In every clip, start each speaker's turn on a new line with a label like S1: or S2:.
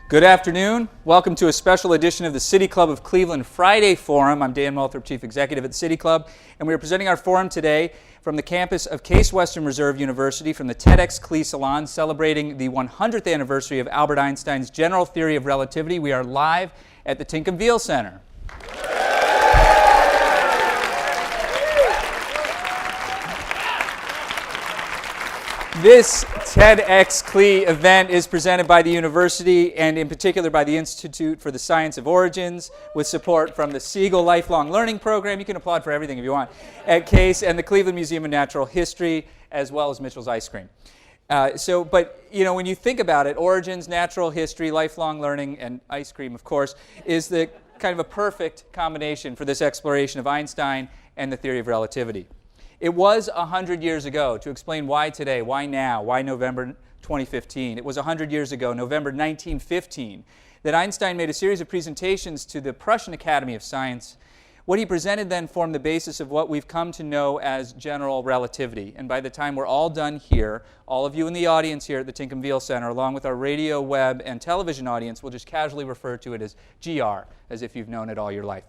S1: Good afternoon. Welcome to a special edition of the City Club of Cleveland Friday Forum. I'm Dan Moulthrop, Chief Executive at the City Club, and we are presenting our forum today from the campus of Case Western Reserve University from the TEDxCLE Salon, celebrating the 100th anniversary of Albert Einstein's general theory of relativity. We are live at the Tinkham-Veal Center. This TEDxCLE event is presented by the university and in particular by the Institute for the Science of Origins with support from the Siegel Lifelong Learning Program. You can applaud for everything if you want at Case and the Cleveland Museum of Natural History as well as Mitchell's Ice Cream. But when you think about it, origins, natural history, lifelong learning, and ice cream, of course, is the kind of a perfect combination for this exploration of Einstein and the theory of relativity. It was 100 years ago. To explain why today, why now, why November 2015, it was 100 years ago, November 1915, that Einstein made a series of presentations to the Prussian Academy of Science. What he presented then formed the basis of what we've come to know as general relativity. And by the time we're all done here, all of you in the audience here at the Tinkham-Veal Center, along with our radio, web, and television audience, will just casually refer to it as GR, as if you've known it all your life.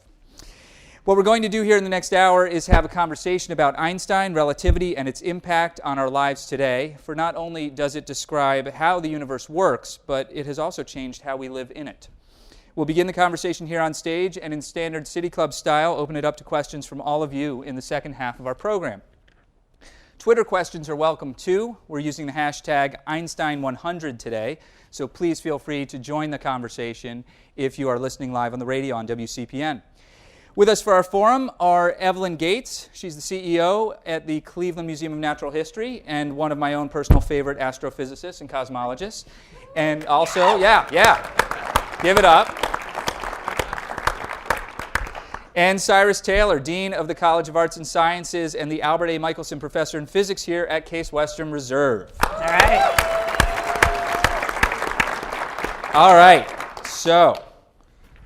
S1: What we're going to do here in the next hour is have a conversation about Einstein, relativity, and its impact on our lives today. For not only does it describe how the universe works, but it has also changed how we live in it. We'll begin the conversation here on stage and in standard City Club style, open it up to questions from all of you in the second half of our program. Twitter questions are welcome too. We're using the hashtag Einstein100 today, so please feel free to join the conversation if you are listening live on the radio on WCPN. With us for our forum are Evalyn Gates. She's the CEO at the Cleveland Museum of Natural History and one of my own personal favorite astrophysicists and cosmologists. And also, give it up. And Cyrus Taylor, Dean of the College of Arts and Sciences and the Albert A. Michelson Professor in Physics here at Case Western Reserve. All right. So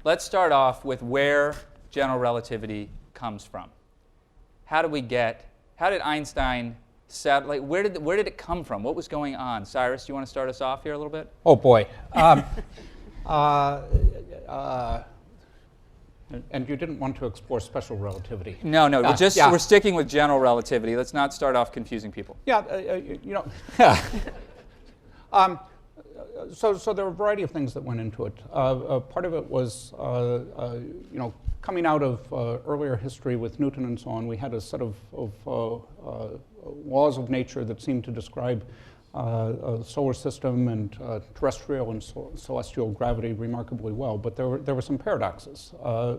S1: let's start off with where general relativity comes from. How did Einstein where did it come from? What was going on? Cyrus, do you want to start us off here a little bit?
S2: Oh boy. And you didn't want to explore special relativity.
S1: No, we're sticking with general relativity. Let's not start off confusing people.
S2: So there were a variety of things that went into it. Part of it was, coming out of earlier history with Newton and so on, we had a set of laws of nature that seemed to describe the solar system and terrestrial and celestial gravity remarkably well. But there were some paradoxes.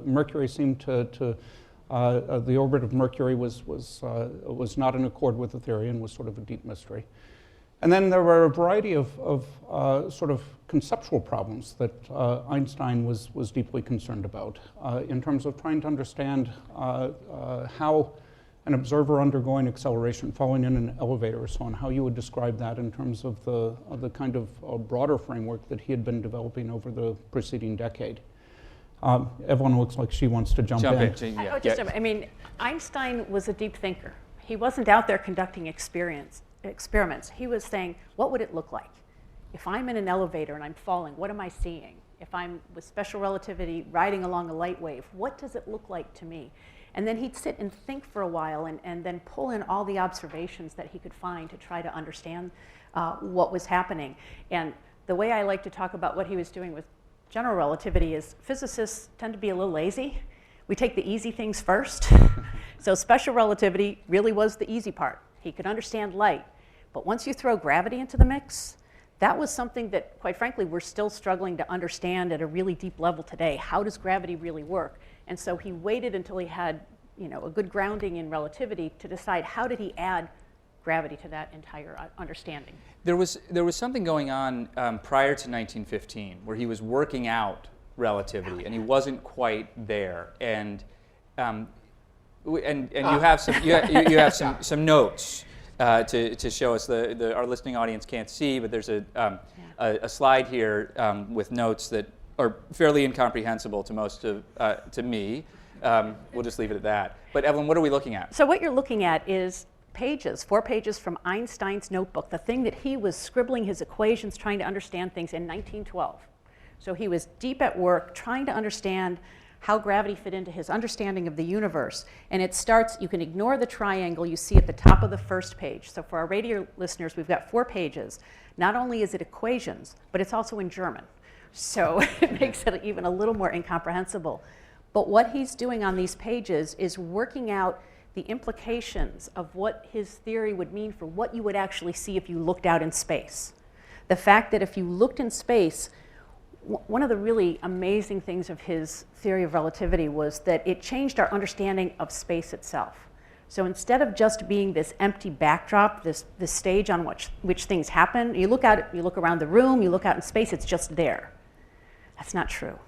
S2: Mercury seemed to the orbit of Mercury was not in accord with the theory and was sort of a deep mystery. And then there were a variety of sort of conceptual problems that Einstein was deeply concerned about in terms of trying to understand how an observer undergoing acceleration, falling in an elevator or so on, how you would describe that in terms of the kind of broader framework that he had been developing over the preceding decade. Evalyn looks like she wants to jump in.
S3: Einstein was a deep thinker. He wasn't out there conducting experiments. He was saying, what would it look like? If I'm in an elevator and I'm falling, what am I seeing? If I'm with special relativity riding along a light wave, what does it look like to me? And then he'd sit and think for a while and then pull in all the observations that he could find to try to understand what was happening. And the way I like to talk about what he was doing with general relativity is physicists tend to be a little lazy. We take the easy things first. So special relativity really was the easy part. He could understand light. But once you throw gravity into the mix, that was something that, quite frankly, we're still struggling to understand at a really deep level today. How does gravity really work? And so he waited until he had, a good grounding in relativity to decide how did he add gravity to that entire understanding.
S1: There was something going on prior to 1915 where he was working out relativity, and he wasn't quite there. And you have some notes. To show us, our listening audience can't see, but there's a slide here with notes that are fairly incomprehensible to most to me. We'll just leave it at that. But Evalyn, what are we looking at?
S3: So what you're looking at is 4 pages from Einstein's notebook, the thing that he was scribbling his equations, trying to understand things in 1912. So he was deep at work trying to understand how gravity fit into his understanding of the universe. And it starts, you can ignore the triangle you see at the top of the first page. So for our radio listeners, we've got 4 pages. Not only is it equations, but it's also in German. So it makes it even a little more incomprehensible. But what he's doing on these pages is working out the implications of what his theory would mean for what you would actually see if you looked out in space. The fact that if you looked in space, one of the really amazing things of his theory of relativity was that it changed our understanding of space itself. So instead of just being this empty backdrop, this stage on which things happen, you look out, you look around the room, you look out in space, it's just there. That's not true.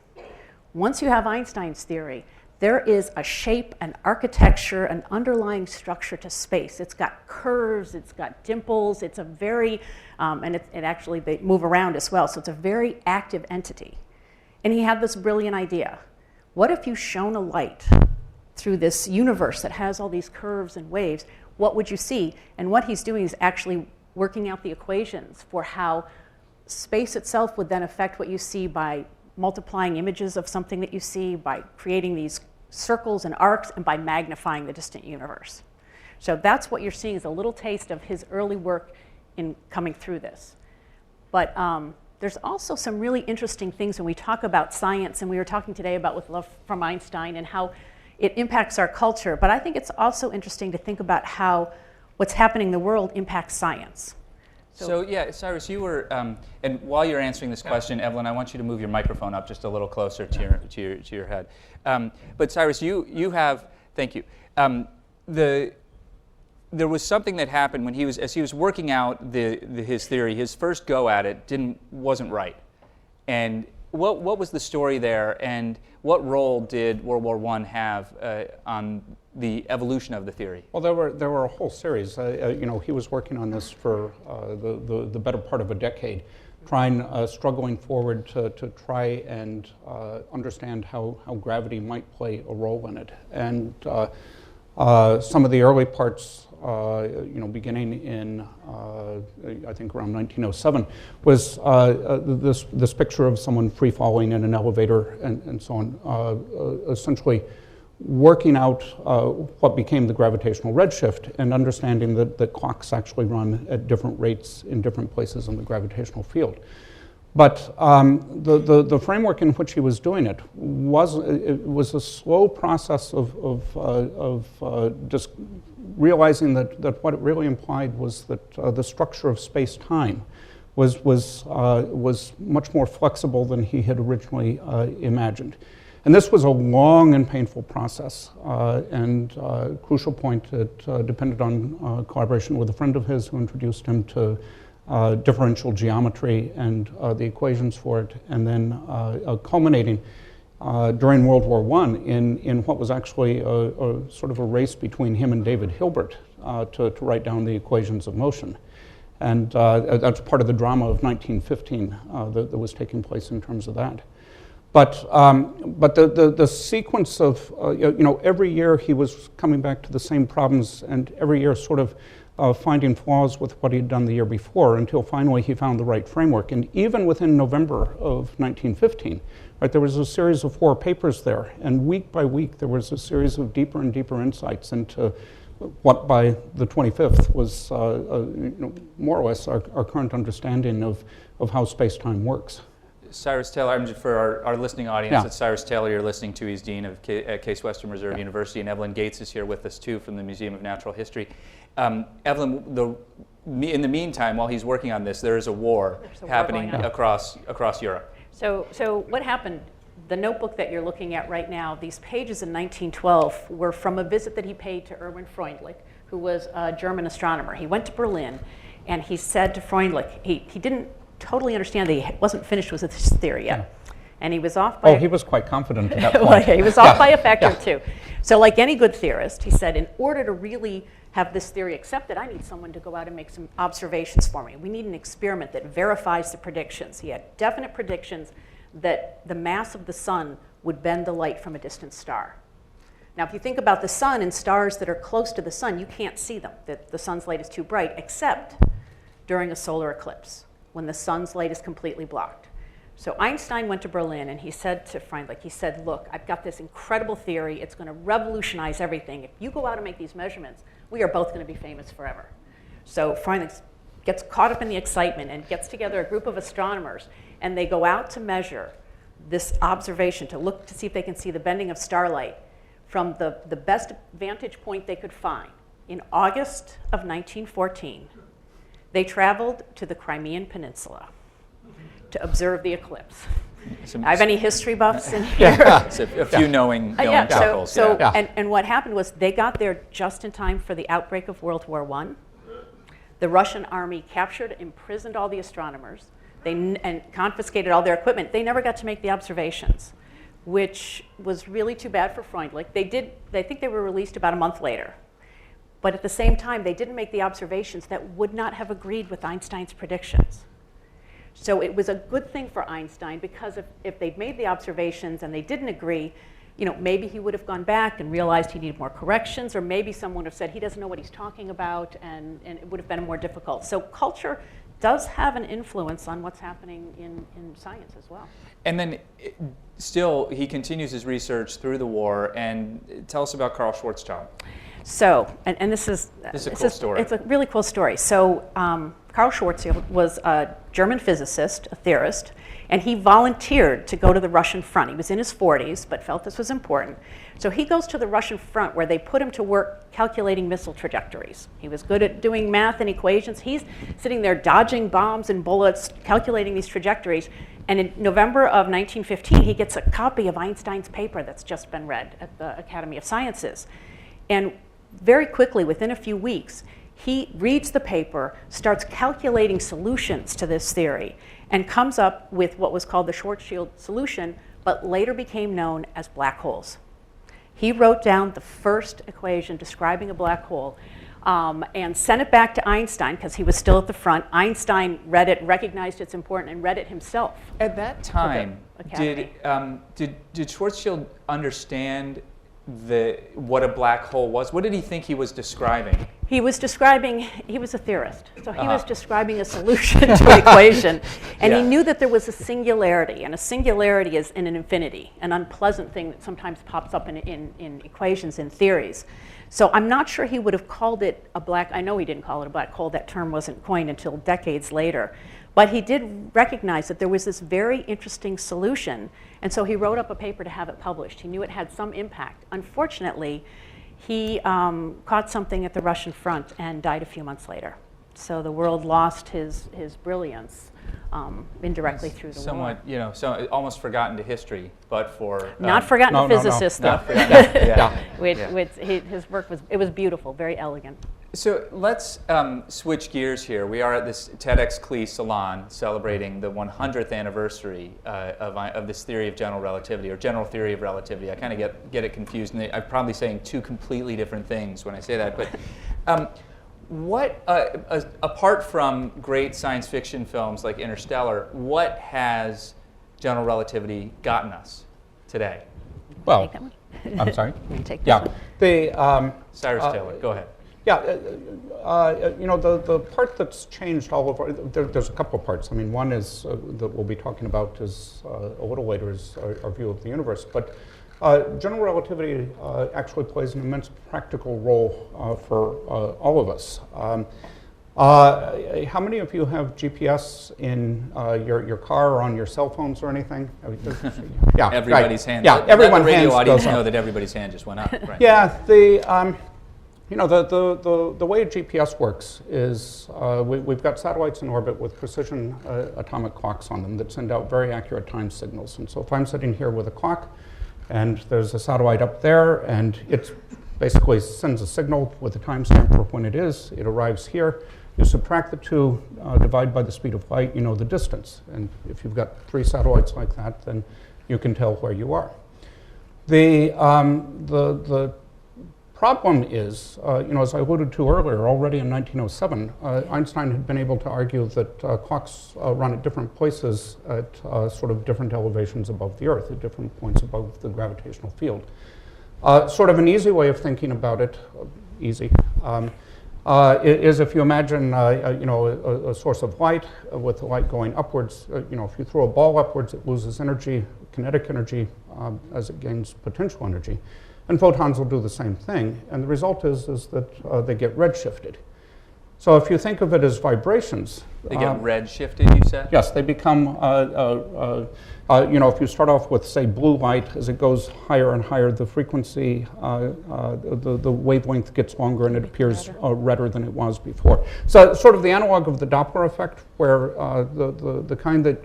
S3: Once you have Einstein's theory, there is a shape, an architecture, an underlying structure to space. It's got curves, it's got dimples, it's a very, and it actually, they move around as well, so it's a very active entity. And he had this brilliant idea. What if you shone a light through this universe that has all these curves and waves? What would you see? And what he's doing is actually working out the equations for how space itself would then affect what you see by multiplying images of something that you see, by creating these circles and arcs, and by magnifying the distant universe. So that's what you're seeing is a little taste of his early work in coming through this. But there's also some really interesting things when we talk about science, and we were talking today about with love from Einstein and how it impacts our culture. But I think it's also interesting to think about how what's happening in the world impacts science.
S1: So yeah, Cyrus, you were, and while you're answering this question, Evalyn, I want you to move your microphone up just a little closer to your head. But Cyrus, you have, thank you. There was something that happened when as he was working out his theory. His first go at it wasn't right. And what was the story there, and what role did World War I have on the evolution of the theory?
S2: Well, there were a whole series. He was working on this for the better part of a decade, struggling forward to try and understand how gravity might play a role in it. And some of the early parts, beginning in I think around 1907, was this picture of someone free falling in an elevator and so on, essentially working out what became the gravitational redshift and understanding that clocks actually run at different rates in different places in the gravitational field. But the framework in which he was doing it was a slow process of just realizing that what it really implied was that the structure of space-time was much more flexible than he had originally imagined. And this was a long and painful process, and a crucial point that depended on collaboration with a friend of his who introduced him to differential geometry and the equations for it, and then culminating during World War I in what was actually a sort of a race between him and David Hilbert to write down the equations of motion. And that's part of the drama of 1915 that was taking place in terms of that. But the sequence of, every year he was coming back to the same problems, and every year sort of finding flaws with what he'd done the year before, until finally he found the right framework. And even within November of 1915, right, there was a series of 4 papers there, and week by week there was a series of deeper and deeper insights into what by the 25th was more or less our current understanding of how space-time works.
S1: Cyrus Taylor, for our listening audience,
S2: Yeah.
S1: it's Cyrus Taylor you're listening to. He's Dean of Case Western Reserve University, and Evalyn Gates is here with us too from the Museum of Natural History. Evalyn, in the meantime, while he's working on this, there is a war happening across Europe.
S3: So what happened? The notebook that you're looking at right now, these pages in 1912 were from a visit that he paid to Erwin Freundlich, who was a German astronomer. He went to Berlin, and he said to Freundlich, he didn't totally understand that he wasn't finished with his theory yet. Yeah. And he was off by...
S2: he was quite confident at that point.
S3: Well, he was off by a factor of 2. So like any good theorist, he said, in order to really have this theory accepted, I need someone to go out and make some observations for me. We need an experiment that verifies the predictions. He had definite predictions that the mass of the sun would bend the light from a distant star. Now, if you think about the sun and stars that are close to the sun, you can't see them. The sun's light is too bright, except during a solar eclipse, when the sun's light is completely blocked. So Einstein went to Berlin and he said to Freundlich, he said, look, I've got this incredible theory. It's going to revolutionize everything. If you go out and make these measurements, we are both going to be famous forever. So Freundlich gets caught up in the excitement and gets together a group of astronomers, and they go out to measure this observation, to look to see if they can see the bending of starlight from the best vantage point they could find. In August of 1914, they traveled to the Crimean Peninsula to observe the eclipse. I have any history buffs in here?
S1: A few knowing chuckles.
S3: And what happened was they got there just in time for the outbreak of World War I. The Russian army captured, imprisoned all the astronomers, and confiscated all their equipment. They never got to make the observations, which was really too bad for Freundlich. They think they were released about a month later. But at the same time, they didn't make the observations that would not have agreed with Einstein's predictions. So it was a good thing for Einstein, because if they'd made the observations and they didn't agree, maybe he would have gone back and realized he needed more corrections, or maybe someone would have said he doesn't know what he's talking about, and it would have been more difficult. So culture does have an influence on what's happening in science as well.
S1: And then still, he continues his research through the war. And tell us about Karl Schwarzschild.
S3: So, and this is
S1: a cool story.
S3: It's a really cool story. So Karl Schwarzschild was a German physicist, a theorist, and he volunteered to go to the Russian front. He was in his 40s, but felt this was important. So he goes to the Russian front, where they put him to work calculating missile trajectories. He was good at doing math and equations. He's sitting there dodging bombs and bullets, calculating these trajectories. And in November of 1915, he gets a copy of Einstein's paper that's just been read at the Academy of Sciences. And very quickly, within a few weeks, he reads the paper, starts calculating solutions to this theory, and comes up with what was called the Schwarzschild solution, but later became known as black holes. He wrote down the first equation describing a black hole, and sent it back to Einstein, because he was still at the front. Einstein read it, recognized it's important, and read it himself.
S1: At that time, did Schwarzschild understand what a black hole was? What did he think he was describing?
S3: He was a theorist, so he was describing a solution to an equation, and he knew that there was a singularity, and a singularity is in an infinity, an unpleasant thing that sometimes pops up in equations, in theories. So I'm not sure he would have called it I know he didn't call it a black hole. That term wasn't coined until decades later. But he did recognize that there was this very interesting solution, and so he wrote up a paper to have it published. He knew it had some impact. Unfortunately, he caught something at the Russian front and died a few months later. So the world lost his brilliance indirectly through the war.
S1: Somewhat, so almost forgotten to history, but for
S3: not forgotten to physicists, though. His work was beautiful, very elegant.
S1: So let's switch gears here. We are at this TEDxCLE Salon celebrating the 100th anniversary of this theory of general relativity, or general theory of relativity. I kind of get it confused, and I'm probably saying two completely different things when I say that. But what, apart from great science fiction films like Interstellar, what has general relativity gotten us today?
S2: Well,
S3: Take that one?
S2: I'm sorry?
S3: You take this one.
S1: Cyrus Taylor, go ahead.
S2: Yeah, the part that's changed all over, there's a couple of parts. I mean, one is that we'll be talking about is a little later is our view of the universe. But general relativity actually plays an immense practical role for all of us. How many of you have GPS in your car or on your cell phones or anything? Yeah,
S1: everybody's hand.
S2: Yeah, everyone's
S1: radio
S2: hands
S1: audience
S2: goes
S1: know
S2: up.
S1: that everybody's hand just went up. Right.
S2: Yeah, the way GPS works is we've got satellites in orbit with precision atomic clocks on them that send out very accurate time signals. And so if I'm sitting here with a clock and there's a satellite up there and it basically sends a signal with a timestamp for when it is, it arrives here. You subtract the two, divide by the speed of light, you know the distance. And if you've got 3 satellites like that, then you can tell where you are. The problem is, as I alluded to earlier, already in 1907, Einstein had been able to argue that clocks run at different places at sort of different elevations above the Earth, at different points above the gravitational field. Sort of an easy way of thinking about it, is if you imagine a source of light with the light going upwards. If you throw a ball upwards, it loses energy, kinetic energy, as it gains potential energy. And photons will do the same thing. And the result is that they get redshifted. So if you think of it as vibrations.
S1: They get redshifted, you said?
S2: Yes, they become, if you start off with, say, blue light, as it goes higher and higher, the frequency, the wavelength gets longer and it appears redder than it was before. So sort of the analog of the Doppler effect, where the kind that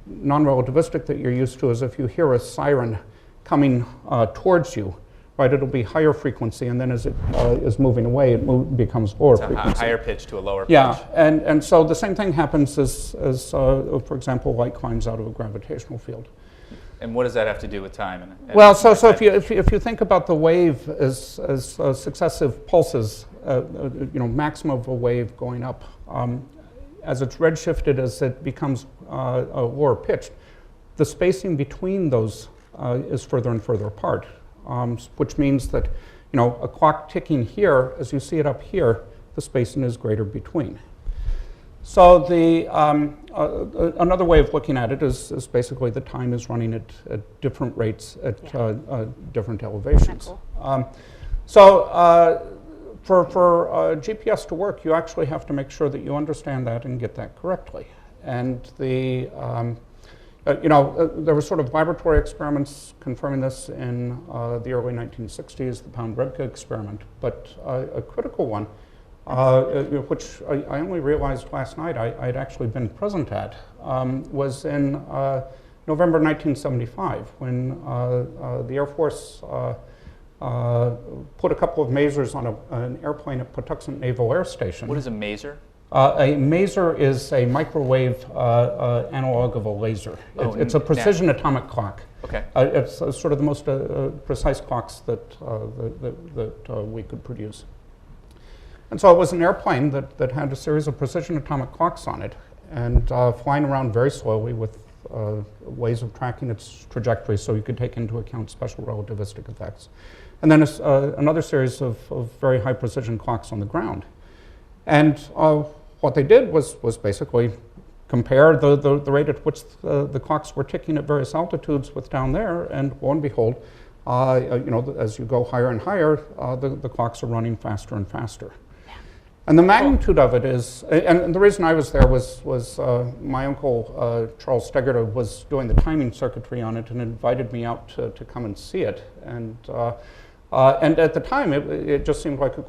S2: non-relativistic that you're used to is if you hear a siren coming towards you, right, it'll be higher frequency, and then as it is moving away, it becomes lower frequency.
S1: A higher pitch to a lower pitch.
S2: Yeah, and so the same thing happens as for example, light climbs out of a gravitational field.
S1: And what does that have to do with time?
S2: Well, so if you think about the wave as successive pulses, maximum of a wave going up, as it's redshifted, as it becomes lower pitched, the spacing between those is further and further apart. Which means that, a clock ticking here, as you see it up here, the spacing is greater between. So another way of looking at it is basically the time is running at different rates at different elevations. So for GPS to work, you actually have to make sure that you understand that and get that correctly. And there were sort of laboratory experiments confirming this in the early 1960s, the Pound-Rebka experiment. But a critical one, which I only realized last night I'd actually been present at, was in November 1975, when the Air Force put a couple of masers on an airplane at Patuxent Naval Air Station.
S1: What is a maser?
S2: A maser is a microwave analog of a laser. It's a precision atomic clock.
S1: Okay.
S2: It's sort of the most precise clocks that we could produce. And so it was an airplane that had a series of precision atomic clocks on it, and flying around very slowly with ways of tracking its trajectory so you could take into account special relativistic effects. And then another series of very high precision clocks on the ground. And what they did was basically compare the rate at which the clocks were ticking at various altitudes with down there, and lo and behold, as you go higher and higher, the clocks are running faster and faster. And the magnitude of it is, and the reason I was there was my uncle Charles Steggerter was doing the timing circuitry on it and invited me out to come and see it. And at the time, it just seemed like a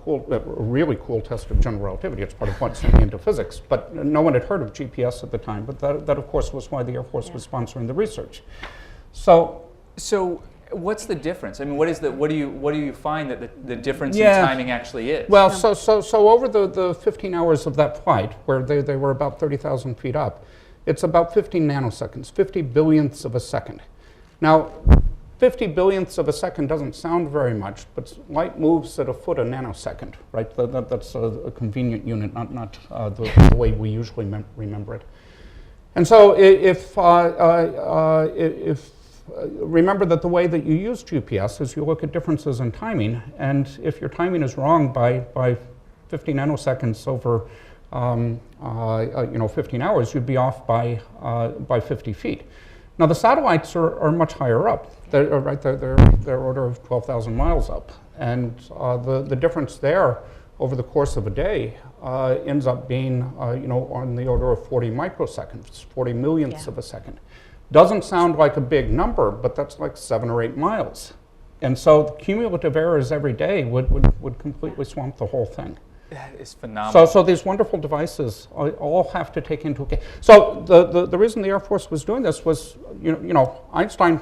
S2: really cool test of general relativity. It's part of what sent me into physics. But no one had heard of GPS at the time. But that of course, was why the Air Force was sponsoring the research. So what's the difference? I mean, what do you find that the difference in timing actually is? Well, so over the 15 hours of that flight, where they were about 30,000 feet up, it's about 15 nanoseconds, 50 billionths of a second. Now, 50 billionths of a second doesn't sound very much, but light moves at a foot a nanosecond, right? That's a convenient unit, not the way we usually remember it. And so if remember that the way that you use GPS is you look at differences in timing, and if your timing is wrong by 50 nanoseconds over 15 hours, you'd be off by 50 feet. Now the satellites are much higher up. They're order of 12,000 miles up, and the difference there over the course of a day ends up being on the order of 40 microseconds, 40 millionths of a second. Doesn't sound like a big number, but that's like 7 or 8 miles, and so the cumulative errors every day would completely swamp the whole thing.
S1: That is phenomenal.
S2: So these wonderful devices all have to take into account. So the reason the Air Force was doing this was, Einstein,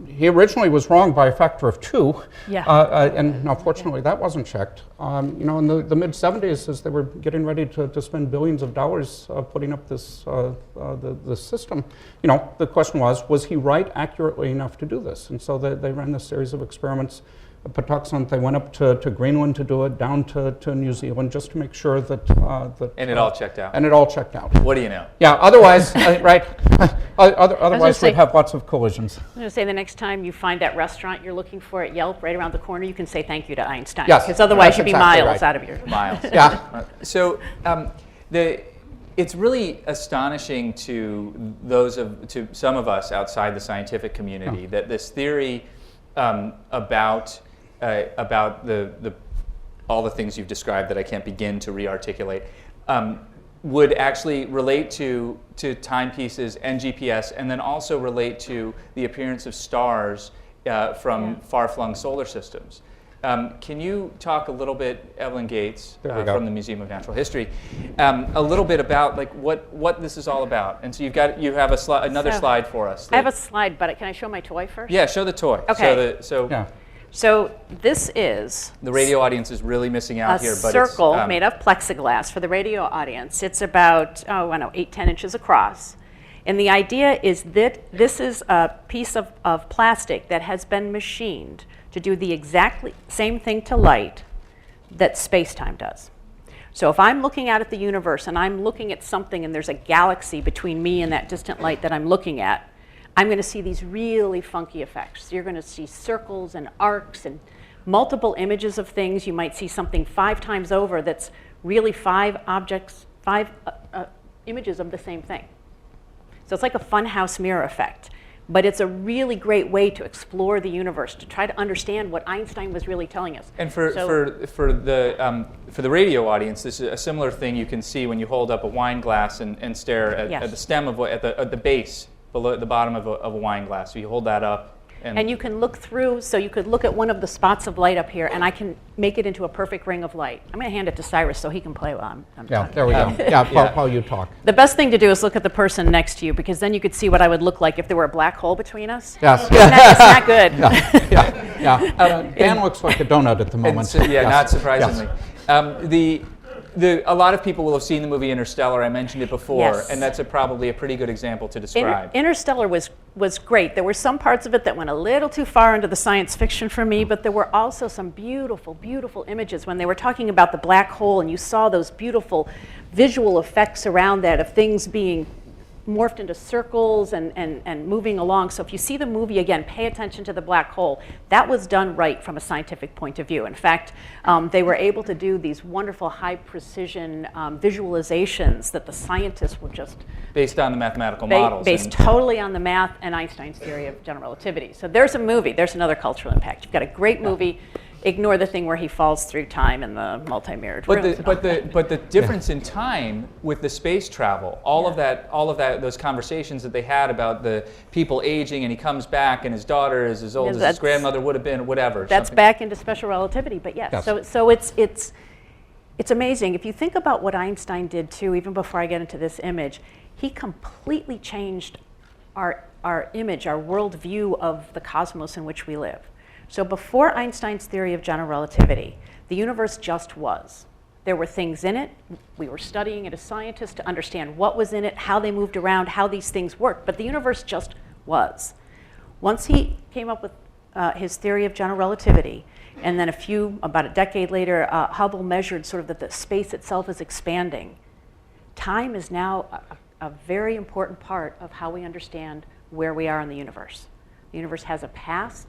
S2: he originally was wrong by a factor of 2. Yeah. And now fortunately that wasn't checked. In the mid-70s, as they were getting ready to spend billions of dollars putting up this the system, the question was he right accurately enough to do this? And so they ran this series of experiments Patuxent. They went up to Greenland to do it, down to New Zealand, just to make sure that
S1: And it all checked out.
S2: And it all checked out.
S1: What do you know?
S2: Yeah. Otherwise, right? Otherwise, we'd have lots of collisions.
S3: I'm going to say the next time you find that restaurant you're looking for at Yelp right around the corner, you can say thank you to Einstein.
S2: Yes,
S3: because otherwise
S2: that's
S3: you'd be
S2: exactly
S3: miles
S2: right.
S3: out of your
S1: Miles.
S2: Yeah.
S1: So it's really astonishing to some of us outside the scientific community that this theory about all the things you've described that I can't begin to re-articulate would actually relate to timepieces and GPS, and then also relate to the appearance of stars from far-flung solar systems. Can you talk a little bit, Evalyn Gates, from the Museum of Natural History, a little bit about like what this is all about? And so you have another slide for us.
S3: I have a slide, but can I show my toy first?
S1: Yeah, show the toy.
S3: Okay.
S1: So
S3: this is
S1: the radio audience is really missing out here, but
S3: circle
S1: it's,
S3: made of plexiglass for the radio audience. It's about 8-10 inches across. And the idea is that this is a piece of plastic that has been machined to do the exactly same thing to light that space-time does. So if I'm looking out at the universe and I'm looking at something and there's a galaxy between me and that distant light that I'm looking at, I'm going to see these really funky effects. So you're going to see circles and arcs and multiple images of things. You might see something 5 times over that's really 5 images of the same thing. So it's like a funhouse mirror effect. But it's a really great way to explore the universe, to try to understand what Einstein was really telling us.
S1: And for the radio audience, this is a similar thing you can see when you hold up a wine glass and stare at the stem of at the base, below the bottom of a wine glass. So you hold that up.
S3: And you can look through, so you could look at one of the spots of light up here, and I can make it into a perfect ring of light. I'm going to hand it to Cyrus so he can play while I'm talking.
S2: There we go. While you talk.
S3: The best thing to do is look at the person next to you, because then you could see what I would look like if there were a black hole between us.
S2: Yes.
S3: Isn't that good?
S2: Dan looks like a donut at the moment.
S1: Not surprisingly. Yes. A lot of people will have seen the movie Interstellar. I mentioned it before, and that's probably a pretty good example to describe.
S3: Interstellar was great. There were some parts of it that went a little too far into the science fiction for me, but there were also some beautiful, beautiful images when they were talking about the black hole, and you saw those beautiful visual effects around that of things being morphed into circles and moving along. So if you see the movie again, pay attention to the black hole. That was done right from a scientific point of view. In fact, they were able to do these wonderful high precision visualizations that the scientists were just...
S1: Based on the mathematical models.
S3: Based totally on the math and Einstein's theory of general relativity. So there's a movie, there's another cultural impact. You've got a great movie. Ignore the thing where he falls through time in the multi-mirrored rooms.
S1: But the difference in time with the space travel, all of that, those conversations that they had about the people aging, and he comes back, and his daughter is as old as his grandmother would have been, whatever.
S3: That's back into special relativity, but yes. So it's amazing. If you think about what Einstein did too, even before I get into this image, he completely changed our image, our worldview of the cosmos in which we live. So before Einstein's theory of general relativity, the universe just was. There were things in it. We were studying it as scientists to understand what was in it, how they moved around, how these things worked. But the universe just was. Once he came up with his theory of general relativity, and then about a decade later, Hubble measured sort of that the space itself is expanding. Time is now a very important part of how we understand where we are in the universe. The universe has a past.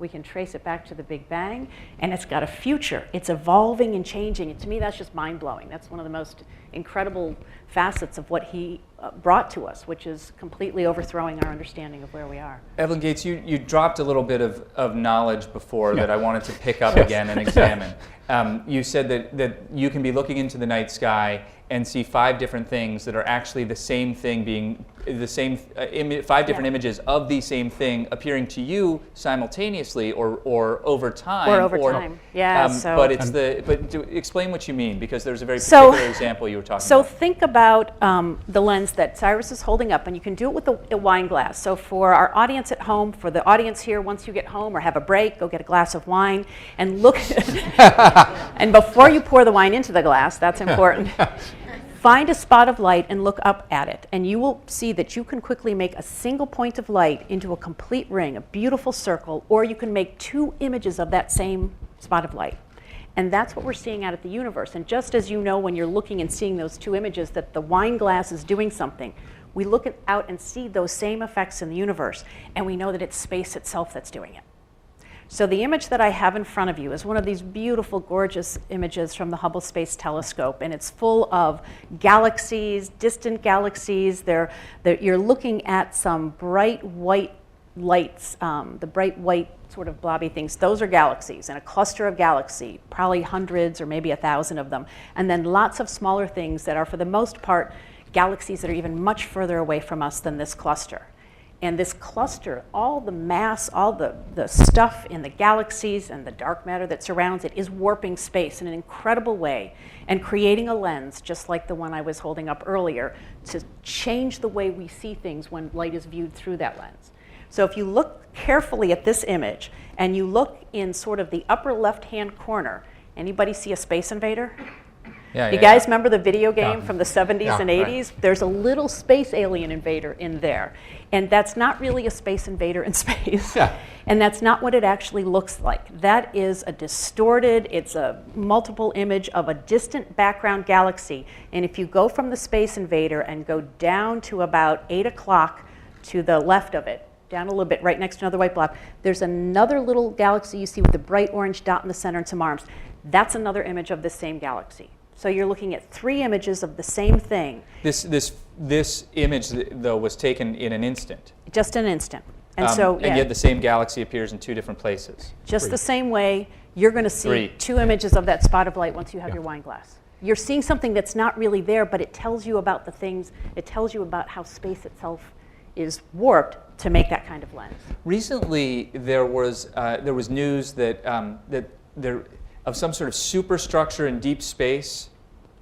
S3: We can trace it back to the Big Bang, and it's got a future. It's evolving and changing. And to me, that's just mind-blowing. That's one of the most incredible facets of what he brought to us, which is completely overthrowing our understanding of where we are.
S1: Evalyn Gates, you dropped a little bit of knowledge before that I wanted to pick up again and examine. You said that you can be looking into the night sky and see 5 different things that are actually the same thing being the same 5 different images of the same thing appearing to you simultaneously or over time.
S3: Or over time. Yeah.
S1: But explain what you mean, because there's a very particular example you were talking about.
S3: So think about the lens that Cyrus is holding up, and you can do it with a wine glass. So for our audience at home, for the audience here, once you get home or have a break, go get a glass of wine and look. And before you pour the wine into the glass, that's important. Find a spot of light and look up at it, and you will see that you can quickly make a single point of light into a complete ring, a beautiful circle, or you can make 2 images of that same spot of light. And that's what we're seeing out at the universe. And just as you know when you're looking and seeing those 2 images that the wine glass is doing something, we look out and see those same effects in the universe, and we know that it's space itself that's doing it. So the image that I have in front of you is one of these beautiful, gorgeous images from the Hubble Space Telescope, and it's full of galaxies, distant galaxies. You're looking at some bright white lights, the bright white sort of blobby things. Those are galaxies, and a cluster of galaxies, probably hundreds or maybe 1,000 of them, and then lots of smaller things that are, for the most part, galaxies that are even much further away from us than this cluster. And this cluster, all the mass, all the stuff in the galaxies and the dark matter that surrounds it is warping space in an incredible way and creating a lens, just like the one I was holding up earlier, to change the way we see things when light is viewed through that lens. So if you look carefully at this image and you look in sort of the upper left-hand corner, anybody see a Space Invader? You guys remember the video game from the 70s and 80s? Right. There's a little space alien invader in there. And that's not really a space invader in space. And that's not what it actually looks like. That is a distorted, it's a multiple image of a distant background galaxy. And if you go from the space invader and go down to about 8 o'clock to the left of it, down a little bit, right next to another white blob, there's another little galaxy you see with a bright orange dot in the center and some arms. That's another image of the same galaxy. So you're looking at 3 images of the same thing.
S1: This image, though, was taken in an instant.
S3: Just an instant. And
S1: and yet the same galaxy appears in 2 different places.
S3: Just 3. The same way, you're going to see
S1: 3.
S3: 2 images of that spot of light once you have your wine glass. You're seeing something that's not really there, but it tells you about the things, it tells you about how space itself is warped to make that kind of lens. Recently,
S1: there was news that there of some sort of superstructure in deep space.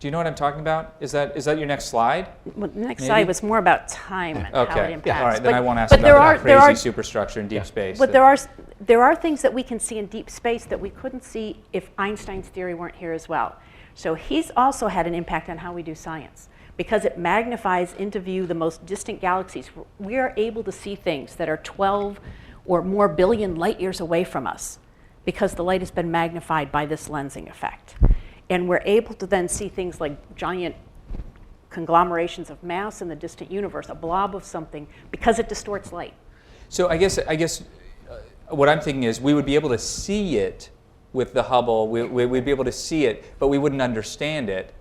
S1: Do you know what I'm talking about? Is that your next slide?
S3: Well, the next slide was more about time and how it impacts.
S1: All right, then I won't ask about that crazy superstructure in deep space.
S3: But there are things that we can see in deep space that we couldn't see if Einstein's theory weren't here as well. So he's also had an impact on how we do science. Because it magnifies into view the most distant galaxies, we are able to see things that are 12 or more billion light years away from us, because the light has been magnified by this lensing effect. And we're able to then see things like giant conglomerations of mass in the distant universe, a blob of something, because it distorts light.
S1: So I guess what I'm thinking is we would be able to see it with the Hubble, we'd be able to see it, but we wouldn't understand it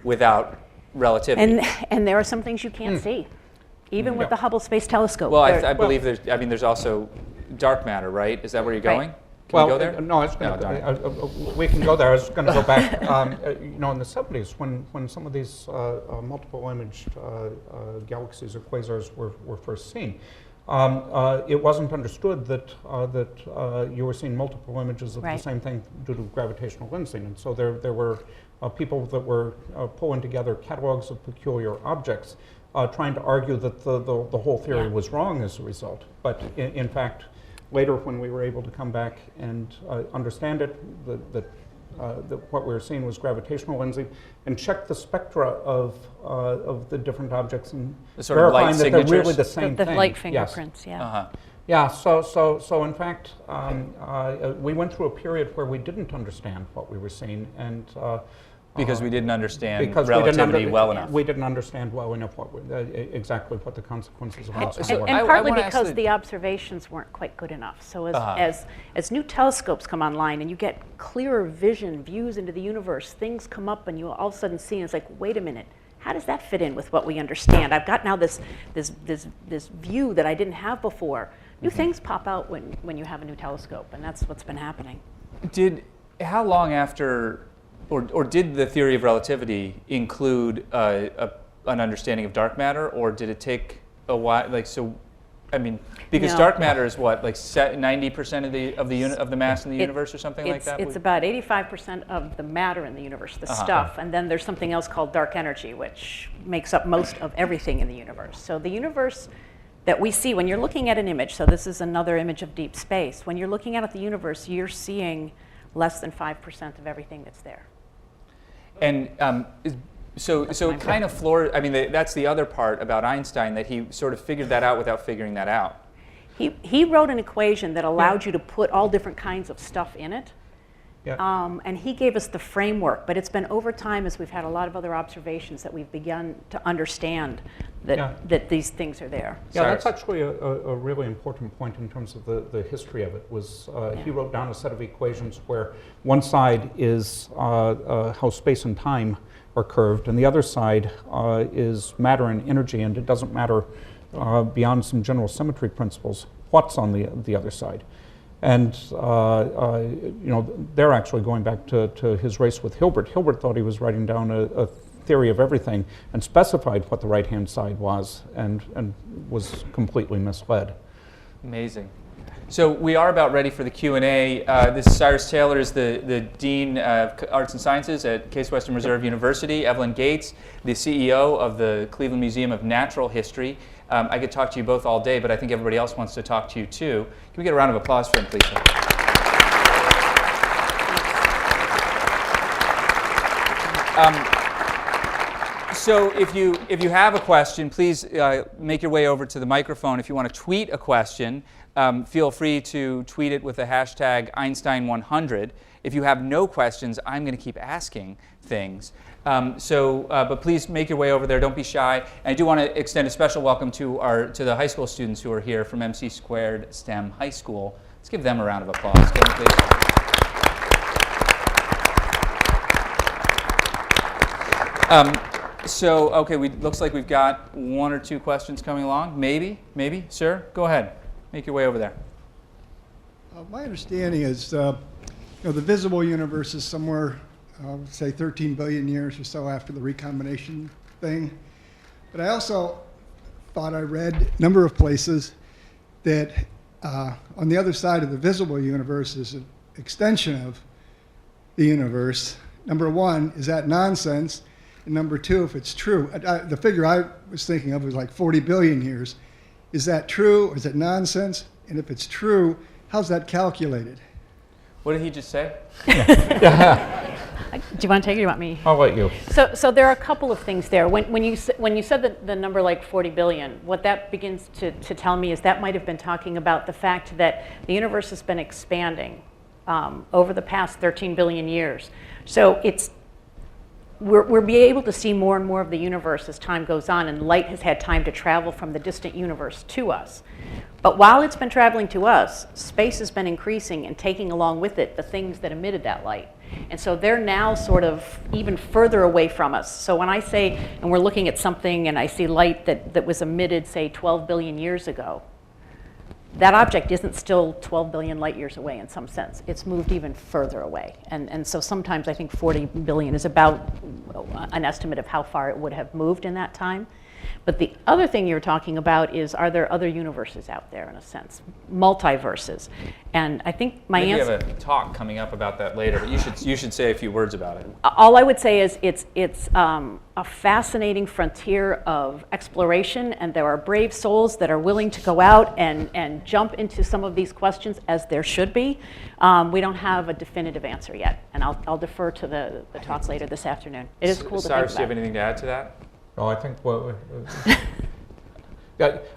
S1: without relativity.
S3: And there are some things you can't see, even with the Hubble Space Telescope.
S1: Well, I believe there's also dark matter, right? Is that where you're going? Can we go there?
S2: No, we can go there. I was going to go back. In the 70s, when some of these multiple imaged galaxies or quasars were first seen, it wasn't understood that you were seeing multiple images of the same thing due to gravitational lensing. And so there were people that were pulling together catalogs of peculiar objects, trying to argue that the whole theory was wrong as a result. But in fact, later when we were able to come back and understand it, that what we were seeing was gravitational lensing, and check the spectra of the different objects and verifying that they're really the same thing.
S3: The light fingerprints,
S2: Yeah, so in fact, we went through a period where we didn't understand what we were seeing, and
S1: because we didn't understand relativity well enough.
S2: We didn't understand well enough exactly what the consequences of this were.
S3: And partly because the observations weren't quite good enough. So as new telescopes come online and you get clearer vision, views into the universe, things come up and you all of a sudden see, and it's like, wait a minute, how does that fit in with what we understand? I've got now this view that I didn't have before. New things pop out when you have a new telescope, and that's what's been happening.
S1: How long after, or did the theory of relativity include an understanding of dark matter, or did it take a while? Because dark matter is what, like 90% of the mass in the universe, or something like that.
S3: It's about 85% of the matter in the universe, the stuff, and then there's something else called dark energy, which makes up most of everything in the universe. So the universe that we see when you're looking at an image, so this is another image of deep space. When you're looking out at the universe, you're seeing less than 5% of everything that's there.
S1: And So it kind of floored, I mean, that's the other part about Einstein, that he sort of figured that out without figuring that out.
S3: He wrote an equation that allowed you to put all different kinds of stuff in it.
S2: Yeah.
S3: And he gave us the framework, but it's been over time as we've had a lot of other observations that we've begun to understand that these things are there.
S2: Yeah, that's actually a really important point in terms of the history of it. Was he wrote down a set of equations where one side is how space and time are curved, and the other side is matter and energy, and it doesn't matter beyond some general symmetry principles what's on the other side. And they're actually going back to his race with Hilbert. Hilbert thought he was writing down a theory of everything and specified what the right-hand side was, and was completely misled.
S1: Amazing. So we are about ready for the Q&A. This is Cyrus Taylor, is the Dean of Arts and Sciences at Case Western Reserve University. Evalyn Gates, the CEO of the Cleveland Museum of Natural History. I could talk to you both all day, but I think everybody else wants to talk to you too. Can we get a round of applause for him, please? So if you have a question, please make your way over to the microphone. If you want to tweet a question, feel free to tweet it with the hashtag Einstein100. If you have no questions, I'm going to keep asking things. But please make your way over there. Don't be shy. And I do want to extend a special welcome to the high school students who are here from MC Squared STEM High School. Let's give them a round of applause. Give them, please. Okay, looks like we've got one or two questions coming along. Maybe, sir, go ahead. Make your way over there.
S4: My understanding is, the visible universe is somewhere, say 13 billion years or so after the recombination thing. But I also thought I read a number of places that on the other side of the visible universe is an extension of the universe. Number one, is that nonsense? And number two, if it's true, the figure I was thinking of was like 40 billion years. Is that true, or is it nonsense? And if it's true, how's that calculated?
S1: What did he just say?
S3: Do you want to take it or do you want me?
S2: I'll let you.
S3: So there are a couple of things there. When you said the number like 40 billion, what that begins to tell me is that might have been talking about the fact that the universe has been expanding over the past 13 billion years. So we're being able to see more and more of the universe as time goes on, and light has had time to travel from the distant universe to us. But while it's been traveling to us, space has been increasing and taking along with it the things that emitted that light. And so they're now sort of even further away from us. So when I say, and we're looking at something and I see light that was emitted, say, 12 billion years ago, that object isn't still 12 billion light years away in some sense. It's moved even further away. And so sometimes I think 40 billion is about an estimate of how far it would have moved in that time. But the other thing you're talking about is, are there other universes out there, in a sense, multiverses? And I think my answer.
S1: We have a talk coming up about that later, but you should say a few words about it.
S3: All I would say is it's a fascinating frontier of exploration, and there are brave souls that are willing to go out and jump into some of these questions, as there should be. We don't have a definitive answer yet, and I'll defer to the talk later this afternoon. It is cool to think about.
S1: Cyrus, do you have anything to add to that?
S2: No, I think,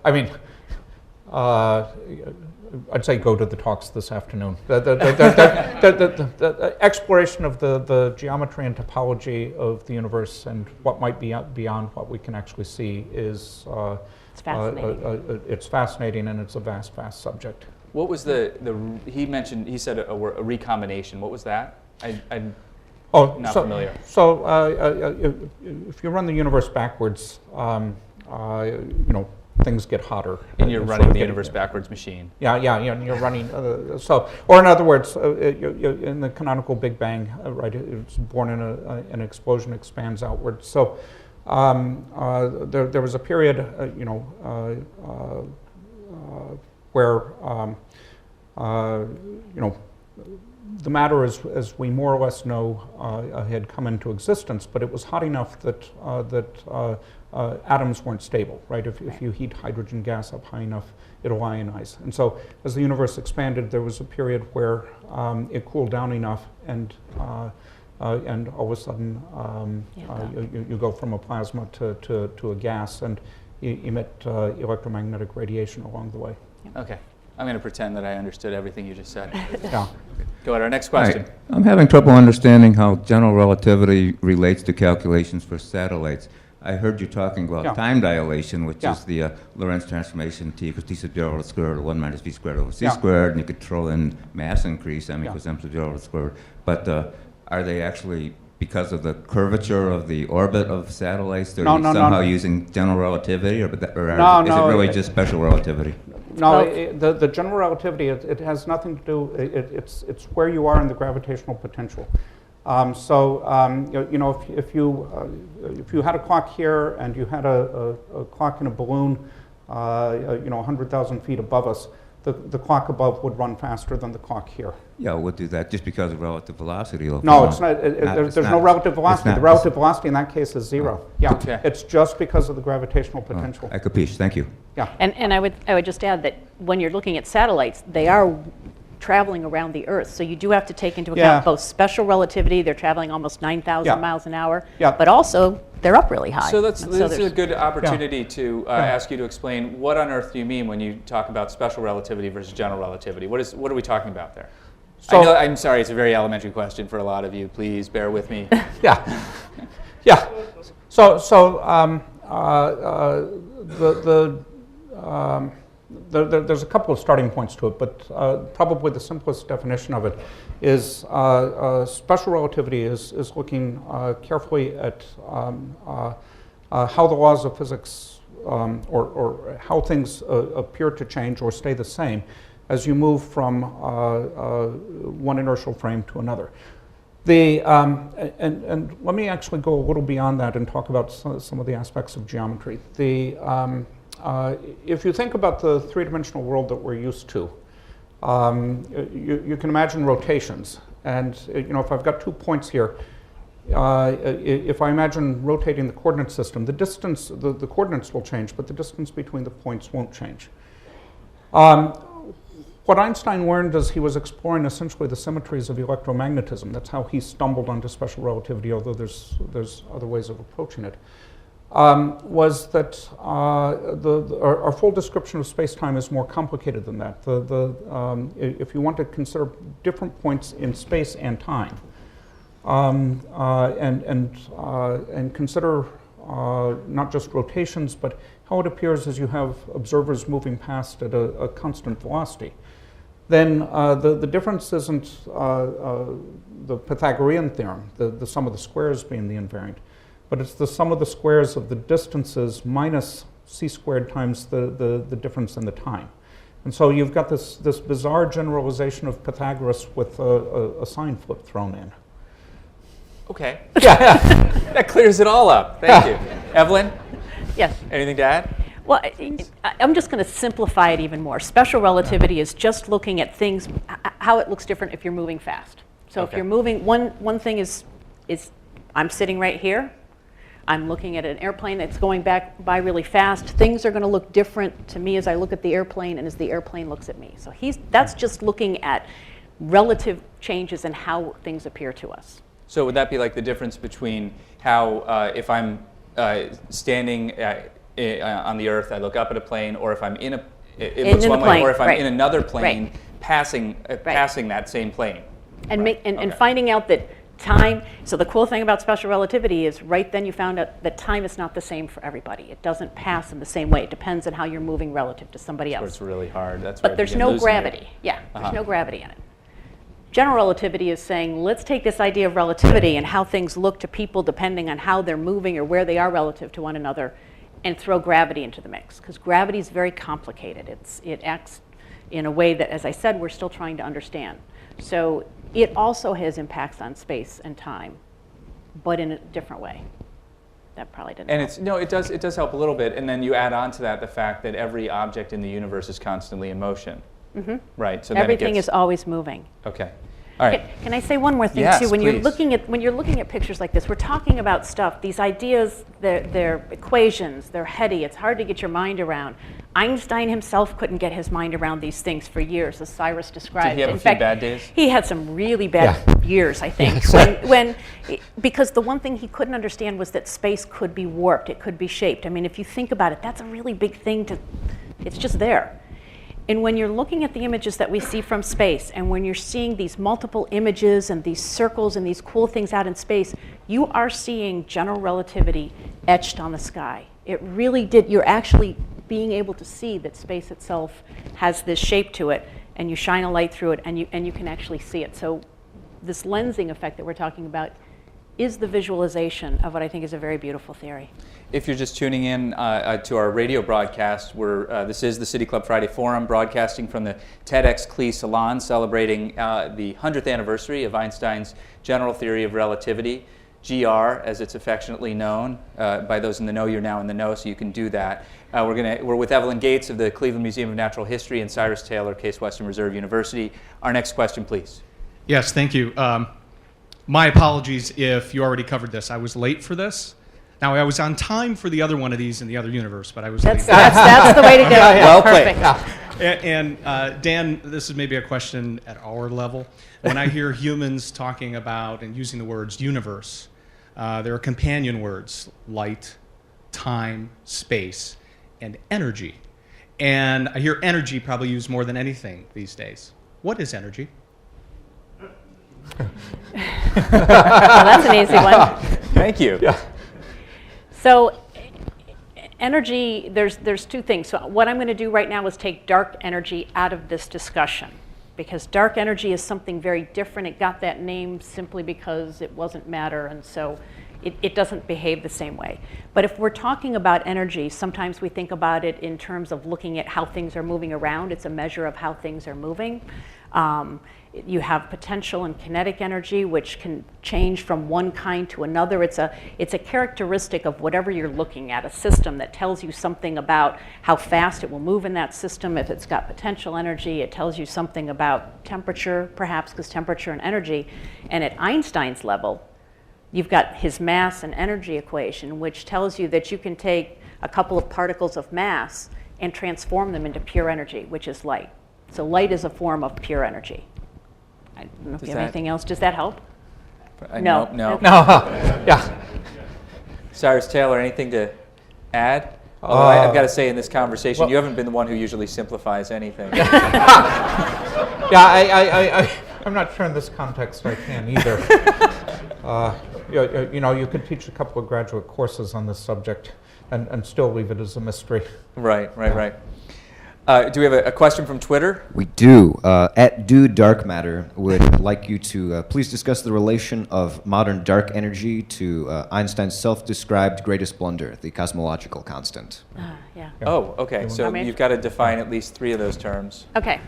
S2: I mean, I'd say go to the talks this afternoon. The exploration of the geometry and topology of the universe and what might be beyond what we can actually see is
S3: it's fascinating.
S2: It's fascinating, and it's a vast subject.
S1: What was he said a recombination. What was that? Not familiar.
S2: So if you run the universe backwards, things get hotter.
S1: And you're running the universe backwards machine.
S2: Yeah, you're running. Or in other words, in the canonical Big Bang, right? It's born in an explosion, expands outward. So there was a period, where the matter, as we more or less know, had come into existence, but it was hot enough that atoms weren't stable, right? If you heat hydrogen gas up high enough, it'll ionize. And so as the universe expanded, there was a period where it cooled down enough, and and all of a sudden you go from a plasma to a gas and emit electromagnetic radiation along the way.
S1: Okay. I'm going to pretend that I understood everything you just said.
S2: Yeah.
S1: Go ahead, our next question.
S5: Hi. I'm having trouble understanding how general relativity relates to calculations for satellites. I heard you talking about time dilation, which is the Lorentz transformation T equals T sub 0 to the square root of 1 minus V squared over C squared, and you could throw in mass increase, M equals M sub 0 to the square root. But are they actually, because of the curvature of the orbit of satellites, they're somehow using general relativity, or is it really just special relativity?
S2: No, the general relativity, it has nothing to do, it's where you are in the gravitational potential. If you had a clock here and you had a clock in a balloon, 100,000 feet above us, the clock above would run faster than the clock here.
S5: Yeah, it would do that just because of relative velocity.
S2: No, it's not. There's no relative velocity. The relative velocity in that case is zero. It's just because of the gravitational potential.
S5: I capiche. Thank you.
S2: Yeah.
S3: And I would just add that when you're looking at satellites, they are traveling around the Earth. So you do have to take into account both special relativity, they're traveling almost 9,000 miles an hour, but also they're up really high.
S1: So this is a good opportunity to ask you to explain what on earth do you mean when you talk about special relativity versus general relativity? What are we talking about there? So, I'm sorry, it's a very elementary question for a lot of you. Please bear with me.
S2: There's a couple of starting points to it, but probably the simplest definition of it is special relativity is looking carefully at how the laws of physics or how things appear to change or stay the same as you move from one inertial frame to another. And let me actually go a little beyond that and talk about some of the aspects of geometry. If you think about the three-dimensional world that we're used to, you can imagine rotations. And if I've got 2 points here, if I imagine rotating the coordinate system, the distance, the coordinates will change, but the distance between the points won't change. What Einstein learned as he was exploring essentially the symmetries of electromagnetism, that's how he stumbled onto special relativity, although there's other ways of approaching it, was that our full description of space-time is more complicated than that. If you want to consider different points in space and time, and consider not just rotations, but how it appears as you have observers moving past at a constant velocity, then the difference isn't the Pythagorean theorem, the sum of the squares being the invariant, but it's the sum of the squares of the distances minus c squared times the difference in the time. And so you've got this bizarre generalization of Pythagoras with a sign flip thrown in.
S1: Okay. That clears it all up. Thank you. Evalyn?
S3: Yes.
S1: Anything to add?
S3: Well, I'm just going to simplify it even more. Special relativity is just looking at things, how it looks different if you're moving fast. So if you're moving, one thing is I'm sitting right here. I'm looking at an airplane that's going by really fast. Things are going to look different to me as I look at the airplane and as the airplane looks at me. So that's just looking at relative changes in how things appear to us.
S1: So would that be like the difference between how if I'm standing on the Earth, I look up at a plane, or if I'm it looks one way, or if I'm in another plane passing that same plane.
S3: And finding out that time, so the cool thing about special relativity is right then you found out that time is not the same for everybody. It doesn't pass in the same way. It depends on how you're moving relative to somebody else.
S1: It's really hard.
S3: But there's no gravity. There's no gravity in it. General relativity is saying, let's take this idea of relativity and how things look to people depending on how they're moving or where they are relative to one another, and throw gravity into the mix. Because gravity is very complicated. It acts in a way that, as I said, we're still trying to understand. So it also has impacts on space and time, but in a different way. That probably didn't help.
S1: It does help a little bit. And then you add on to that the fact that every object in the universe is constantly in motion. Mm-hmm. Right. So
S3: everything is always moving.
S1: Okay. All right.
S3: Can I say one more thing
S1: Yes,
S3: too? When
S1: please.
S3: you're looking at pictures like this, we're talking about stuff. These ideas, they're equations. They're heady. It's hard to get your mind around. Einstein himself couldn't get his mind around these things for years, as Cyrus described.
S1: Did he have
S3: In
S1: a few
S3: fact,
S1: bad days?
S3: He had some really bad years, I think. Because the one thing he couldn't understand was that space could be warped. It could be shaped. I mean, if you think about it, that's a really big thing to. It's just there. And when you're looking at the images that we see from space, and when you're seeing these multiple images and these circles and these cool things out in space, you are seeing general relativity etched on the sky. It really did. You're actually being able to see that space itself has this shape to it, and you shine a light through it, and you can actually see it. So this lensing effect that we're talking about is the visualization of what I think is a very beautiful theory.
S1: If you're just tuning in to our radio broadcast, this is the City Club Friday Forum, broadcasting from the TEDxCLE Salon, celebrating the 100th anniversary of Einstein's general theory of relativity, GR, as it's affectionately known. By those in the know, you're now in the know, so you can do that. We're with Evalyn Gates of the Cleveland Museum of Natural History and Cyrus Taylor, Case Western Reserve University. Our next question, please.
S6: Yes, thank you. My apologies if you already covered this. I was late for this. Now, I was on time for the other one of these in the other universe, but I was late.
S3: That's the way to go.
S1: Well played.
S3: Perfect.
S6: And Dan, this is maybe a question at our level. When I hear humans talking about and using the words universe, there are companion words, light, time, space, and energy. And I hear energy probably used more than anything these days. What is energy?
S3: Well, that's an easy one.
S1: Thank you.
S2: Yeah.
S3: So energy, there's two things. So what I'm going to do right now is take dark energy out of this discussion, because dark energy is something very different. It got that name simply because it wasn't matter, and so it doesn't behave the same way. But if we're talking about energy, sometimes we think about it in terms of looking at how things are moving around. It's a measure of how things are moving. You have potential and kinetic energy, which can change from one kind to another. It's a characteristic of whatever you're looking at, a system that tells you something about how fast it will move in that system. If it's got potential energy, it tells you something about temperature, perhaps, because temperature and energy. And at Einstein's level, you've got his mass and energy equation, which tells you that you can take a couple of particles of mass and transform them into pure energy, which is light. So light is a form of pure energy. I don't know if you have anything else. Does that help?
S1: No.
S3: Okay.
S2: Yeah.
S1: Cyrus Taylor, anything to add? Although I've got to say, in this conversation, you haven't been the one who usually simplifies anything.
S2: Yeah, I'm not sure in this context I can either. You could teach a couple of graduate courses on this subject and still leave it as a mystery.
S1: Right. Do we have a question from Twitter?
S7: We do. At Do Dark Matter would like you to please discuss the relation of modern dark energy to Einstein's self-described greatest blunder, the cosmological constant.
S3: Yeah.
S1: Oh, okay. So
S3: Okay.
S1: you've got to define at least 3 of those terms.
S3: Okay,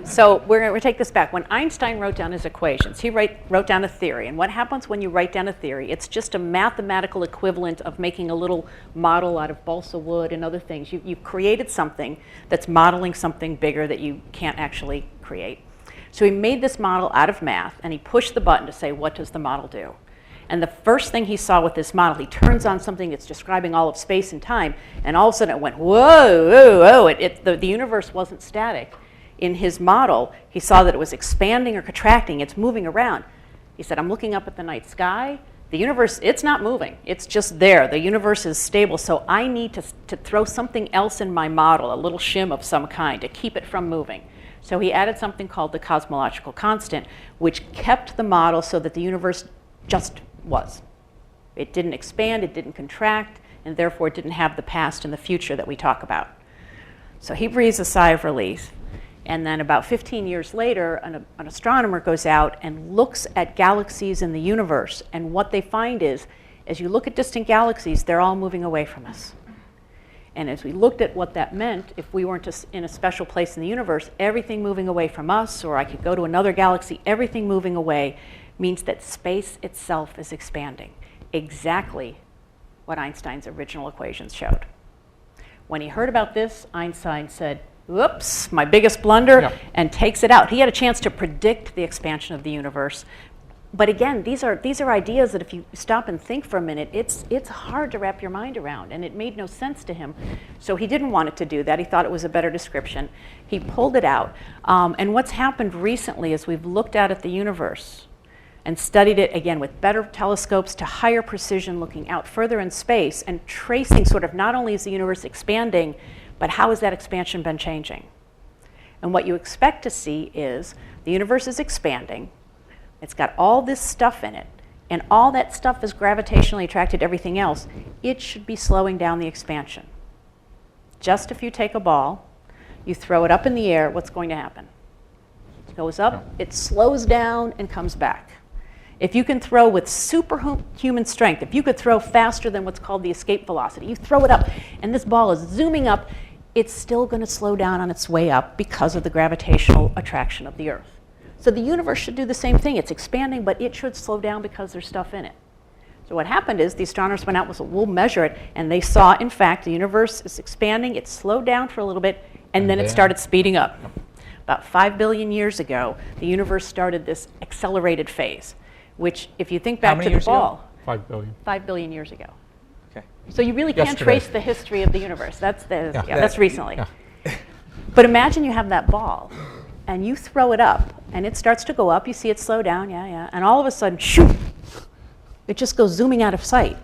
S3: so we're going to take this back. When Einstein wrote down his equations, he wrote down a theory. And what happens when you write down a theory? It's just a mathematical equivalent of making a little model out of balsa wood and other things. You've created something that's modeling something bigger that you can't actually create. So he made this model out of math, and he pushed the button to say, what does the model do? And the first thing he saw with this model, he turns on something that's describing all of space and time, and all of a sudden it went, whoa. The universe wasn't static. In his model, he saw that it was expanding or contracting. It's moving around. He said, I'm looking up at the night sky. The universe, it's not moving. It's just there. The universe is stable, so I need to throw something else in my model, a little shim of some kind, to keep it from moving. So he added something called the cosmological constant, which kept the model so that the universe just was. It didn't expand, it didn't contract, and therefore it didn't have the past and the future that we talk about. So he breathes a sigh of relief. And then about 15 years later, an astronomer goes out and looks at galaxies in the universe. And what they find is, as you look at distant galaxies, they're all moving away from us. And as we looked at what that meant, if we weren't in a special place in the universe, everything moving away from us, or I could go to another galaxy, everything moving away means that space itself is expanding. Exactly what Einstein's original equations showed. When he heard about this, Einstein said, whoops, my biggest blunder,
S2: Yeah.
S3: and takes it out. He had a chance to predict the expansion of the universe. But again, these are ideas that if you stop and think for a minute, it's hard to wrap your mind around, and it made no sense to him. So he didn't want it to do that. He thought it was a better description. He pulled it out. And what's happened recently is we've looked out at the universe and studied it, again, with better telescopes to higher precision, looking out further in space and tracing sort of not only is the universe expanding, but how has that expansion been changing? And what you expect to see is the universe is expanding. It's got all this stuff in it, and all that stuff is gravitationally attracted to everything else. It should be slowing down the expansion. Just if you take a ball, you throw it up in the air, what's going to happen? It goes up, it slows down, and comes back. If you can throw with superhuman strength, if you could throw faster than what's called the escape velocity, you throw it up, and this ball is zooming up, it's still going to slow down on its way up because of the gravitational attraction of the Earth. So the universe should do the same thing. It's expanding, but it should slow down because there's stuff in it. So what happened is the astronomers went out and said, we'll measure it, and they saw, in fact, the universe is expanding. It slowed down for a little bit, and then it started speeding up. About 5 billion years ago, the universe started this accelerated phase, which, if you think back to the ball,
S2: 5 billion.
S3: 5 billion years ago.
S1: Okay.
S3: So you really can't
S2: Yesterday.
S3: trace the history of the universe. That's recently.
S2: Yeah.
S3: But imagine you have that ball, and you throw it up, and it starts to go up. You see it slow down, and all of a sudden, shoo, it just goes zooming out of sight.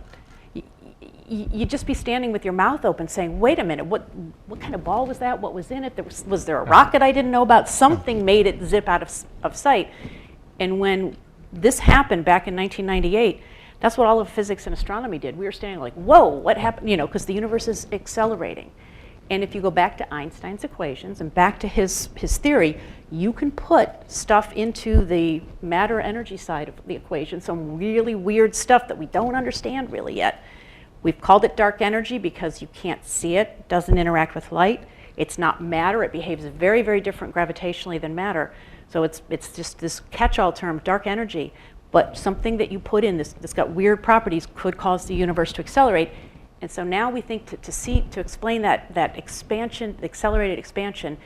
S3: You'd just be standing with your mouth open saying, wait a minute, what kind of ball was that? What was in it? Was there a rocket I didn't know about? Something made it zip out of sight. And when this happened back in 1998, that's what all of physics and astronomy did. We were standing like, whoa, what happened? Because the universe is accelerating. And if you go back to Einstein's equations and back to his theory, you can put stuff into the matter-energy side of the equation, some really weird stuff that we don't understand really yet. We've called it dark energy because you can't see it. It doesn't interact with light. It's not matter. It behaves very, very different gravitationally than matter. So it's just this catch-all term, dark energy. But something that you put in that's got weird properties could cause the universe to accelerate. And so now we think to explain that expansion, the accelerated expansion,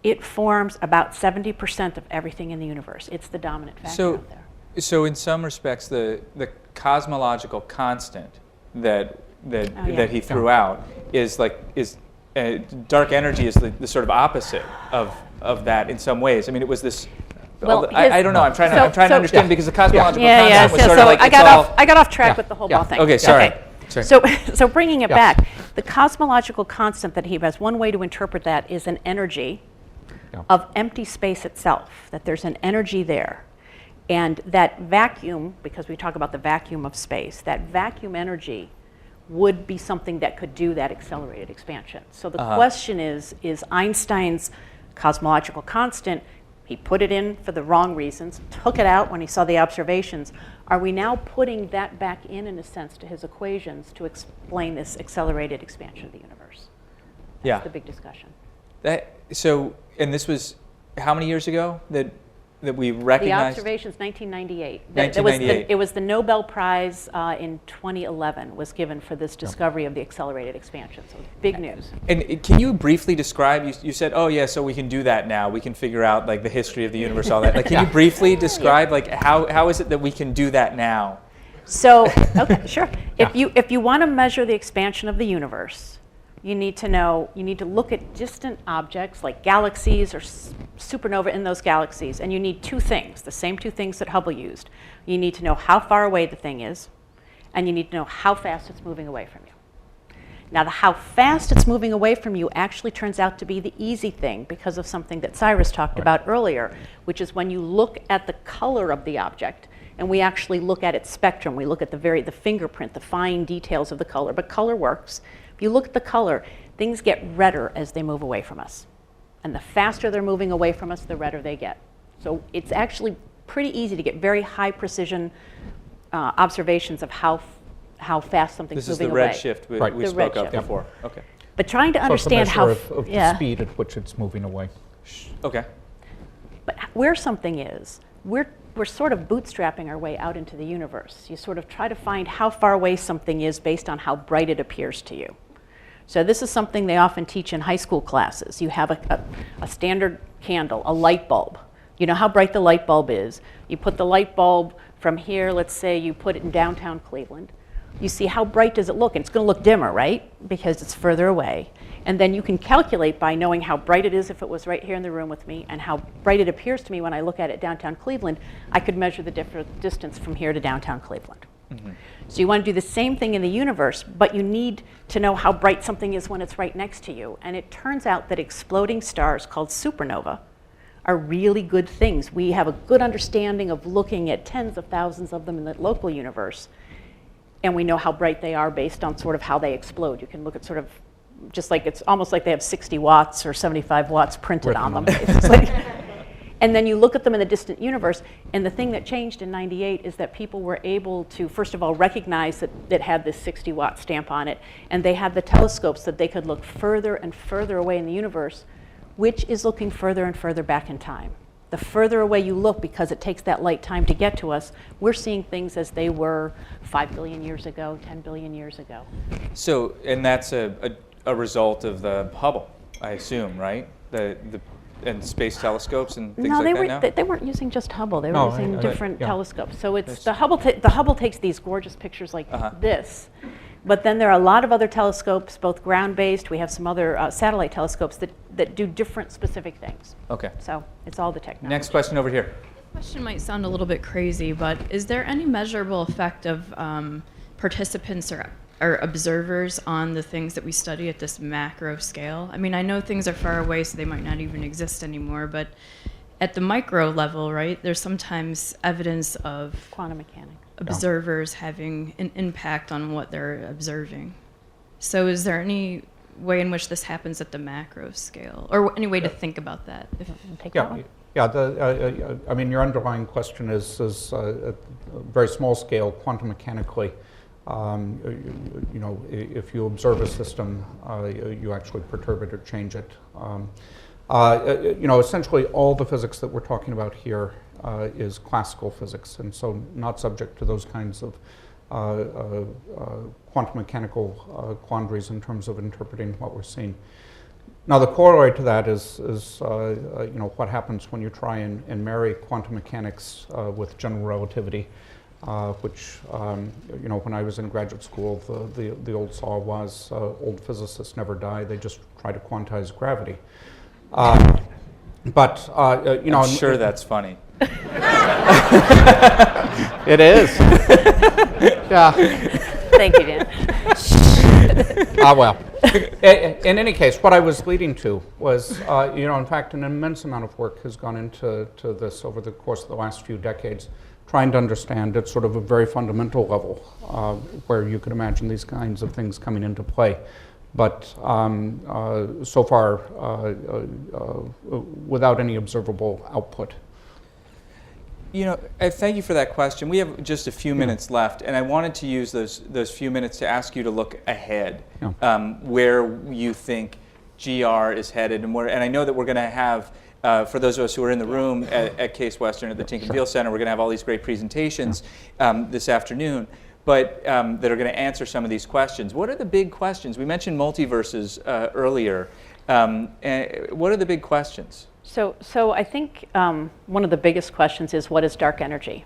S3: it forms about 70% of everything in the universe. It's the dominant factor out there.
S1: So in some respects, the cosmological constant that he threw out is dark energy is the sort of opposite of that in some ways. I mean, it was this.
S3: Well,
S1: I don't know. I'm trying to understand because the cosmological constant was sort of like
S3: I got off track with the whole ball thing.
S1: Okay, sorry.
S3: Okay. So bringing it back, the cosmological constant that he has, one way to interpret that is an energy of empty space itself, that there's an energy there. And that vacuum, because we talk about the vacuum of space, that vacuum energy would be something that could do that accelerated expansion. So the question is Einstein's cosmological constant, he put it in for the wrong reasons, took it out when he saw the observations. Are we now putting that back in a sense, to his equations to explain this accelerated expansion of the universe? That's the big discussion.
S1: And this was how many years ago that we recognized?
S3: The observations, 1998.
S1: 1998.
S3: It was the Nobel Prize in 2011 was given for this discovery of the accelerated expansion. So big news.
S1: And can you briefly describe? You said, "Oh yeah, so we can do that now. We can figure out the history of the universe, all that." Can you briefly describe how is it that we can do that now?
S3: So okay, sure. If you want to measure the expansion of the universe, you need to look at distant objects like galaxies or supernova in those galaxies, and you need two things, the same two things that Hubble used. You need to know how far away the thing is, and you need to know how fast it's moving away from you. Now, how fast it's moving away from you actually turns out to be the easy thing because of something that Cyrus talked about earlier, which is when you look at the color of the object, and we actually look at its spectrum. We look at the fingerprint, the fine details of the color, but color works. If you look at the color, things get redder as they move away from us. And the faster they're moving away from us, the redder they get. So it's actually pretty easy to get very high precision observations of how fast something's moving away.
S1: This is the redshift we spoke of before. Okay.
S3: But trying to understand
S2: how of the speed at which it's moving away.
S1: Okay.
S3: But where something is, we're sort of bootstrapping our way out into the universe. You sort of try to find how far away something is based on how bright it appears to you. So this is something they often teach in high school classes. You have a standard candle, a light bulb. You know how bright the light bulb is. You put the light bulb from here, let's say you put it in downtown Cleveland. You see how bright does it look? And it's going to look dimmer, right? Because it's further away. And then you can calculate by knowing how bright it is if it was right here in the room with me and how bright it appears to me when I look at it downtown Cleveland. I could measure the distance from here to downtown Cleveland. Mm-hmm. So you want to do the same thing in the universe, but you need to know how bright something is when it's right next to you. And it turns out that exploding stars called supernova are really good things. We have a good understanding of looking at tens of thousands of them in the local universe, and we know how bright they are based on sort of how they explode. You can look at sort of just like it's almost like they have 60 watts or 75 watts printed on them. It's like, and then you look at them in the distant universe, and the thing that changed in '98 is that people were able to, first of all, recognize that it had this 60-watt stamp on it, and they had the telescopes that they could look further and further away in the universe, which is looking further and further back in time. The further away you look, because it takes that light time to get to us, we're seeing things as they were 5 billion years ago, 10 billion years ago.
S1: So, and that's a result of the Hubble, I assume, right? And space telescopes and things like that.
S3: They weren't using just Hubble. They were using different telescopes. So it's the Hubble. The Hubble takes these gorgeous pictures like this, but then there are a lot of other telescopes, both ground-based. We have some other satellite telescopes that do different specific things.
S1: Okay.
S3: So it's all the technology.
S1: Next question over here.
S8: Question might sound a little bit crazy, but is there any measurable effect of participants or observers on the things that we study at this macro scale? I mean, I know things are far away, so they might not even exist anymore, but at the micro level, right, there's sometimes evidence of
S3: quantum mechanics.
S8: Observers having an impact on what they're observing. So is there any way in which this happens at the macro scale, or any way to think about that?
S2: I mean, your underlying question is a very small scale, quantum mechanically. You know, if you observe a system, you actually perturb it or change it. You know, essentially all the physics that we're talking about here is classical physics, and so not subject to those kinds of quantum mechanical quandaries in terms of interpreting what we're seeing. Now, the corollary to that is you know, what happens when you try and marry quantum mechanics with general relativity. Which, you know, when I was in graduate school, the old saw was old physicists never die, they just try to quantize gravity. But, you know...
S1: I'm sure that's funny.
S2: It is. Yeah.
S3: Thank you, Dan.
S2: Well. In any case, what I was leading to was, you know, in fact, an immense amount of work has gone into this over the course of the last few decades, trying to understand at sort of a very fundamental level where you could imagine these kinds of things coming into play. But so far, without any observable output.
S1: You know, thank you for that question. We have just a few minutes left, and I wanted to use those few minutes to ask you to look ahead, where you think GR is headed, and I know that we're going to have, for those of us who are in the room at Case Western at the Tinker Field Center, we're going to have all these great presentations this afternoon, but that are going to answer some of these questions. What are the big questions? We mentioned multiverses earlier. What are the big questions?
S3: So I think one of the biggest questions is, what is dark energy?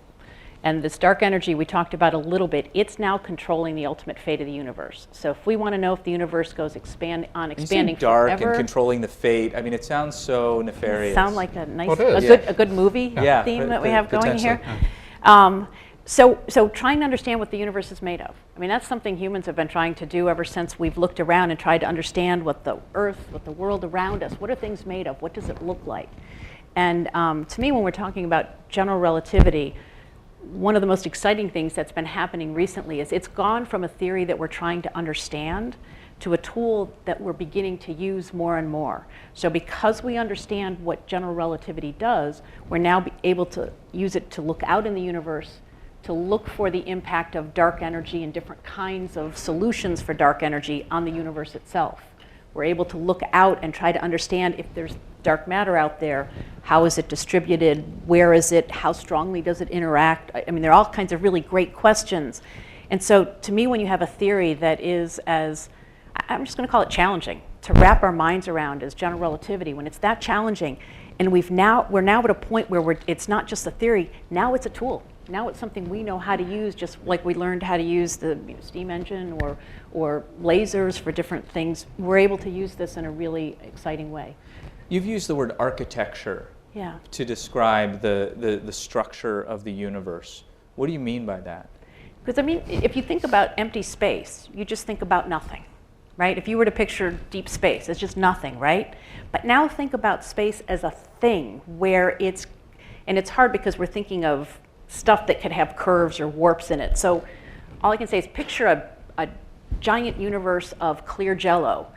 S3: And this dark energy we talked about a little bit, it's now controlling the ultimate fate of the universe. So if we want to know if the universe goes expanding
S1: dark
S3: forever, and
S1: controlling the fate, I mean, it sounds so nefarious.
S3: Sound like a nice, a good movie theme that we have going here. So trying to understand what the universe is made of. I mean, that's something humans have been trying to do ever since we've looked around and tried to understand what the Earth, what the world around us, what are things made of? What does it look like? And to me, when we're talking about general relativity, one of the most exciting things that's been happening recently is it's gone from a theory that we're trying to understand to a tool that we're beginning to use more and more. So because we understand what general relativity does, we're now able to use it to look out in the universe, to look for the impact of dark energy and different kinds of solutions for dark energy on the universe itself. We're able to look out and try to understand if there's dark matter out there, how is it distributed, where is it, how strongly does it interact? I mean, there are all kinds of really great questions. And so to me, when you have a theory that is as I'm just going to call it challenging, to wrap our minds around as general relativity. When it's that challenging, and we're now at a point where it's not just a theory, now it's a tool. Now it's something we know how to use, just like we learned how to use the steam engine or lasers for different things. We're able to use this in a really exciting way.
S1: You've used the word architecture
S3: Yeah.
S1: to describe the structure of the universe. What do you mean by that?
S3: Because, I mean, if you think about empty space, you just think about nothing, right? If you were to picture deep space, it's just nothing, right? But now think about space as a thing where it's hard because we're thinking of stuff that could have curves or warps in it. So all I can say is picture a giant universe of clear jello,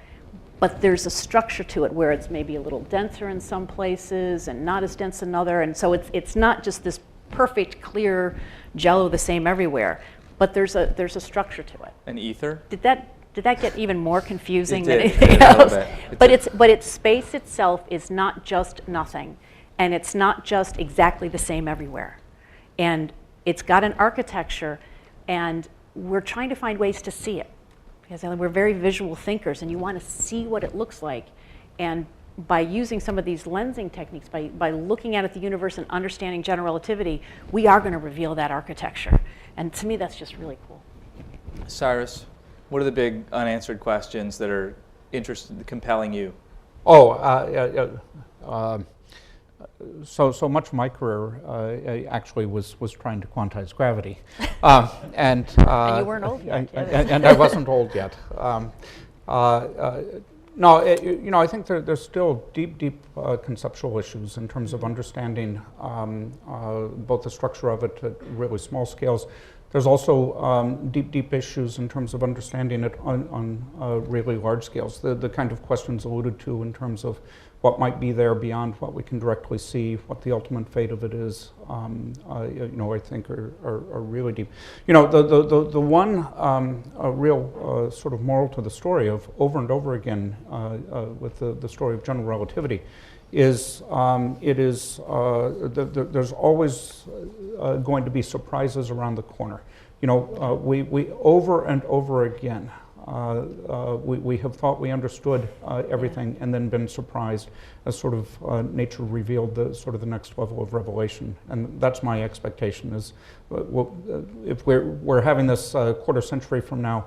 S3: but there's a structure to it where it's maybe a little denser in some places and not as dense in other. And so it's not just this perfect clear jello the same everywhere, but there's a structure to it.
S1: An ether?
S3: Did that get even more confusing
S1: It
S3: than
S1: did,
S3: anything
S1: a little
S3: else?
S1: bit.
S3: But it's space itself is not just nothing, and it's not just exactly the same everywhere. And it's got an architecture, and we're trying to find ways to see it. Because we're very visual thinkers, and you want to see what it looks like. And by using some of these lensing techniques, by looking at the universe and understanding general relativity, we are going to reveal that architecture. And to me, that's just really cool.
S1: Cyrus, what are the big unanswered questions that are compelling you?
S2: So much of my career actually was trying to quantize gravity, and
S3: you weren't old yet.
S2: and I wasn't old yet. No, I think there's still deep conceptual issues in terms of understanding both the structure of it at really small scales. There's also deep issues in terms of understanding it on really large scales. The kind of questions alluded to in terms of what might be there beyond what we can directly see, what the ultimate fate of it is, I think are really deep. The one real sort of moral to the story of over and over again with the story of general relativity is there's always going to be surprises around the corner. We over and over again we have thought we understood everything and then been surprised as sort of nature revealed the next level of revelation. And that's my expectation is if we're having this quarter century from now,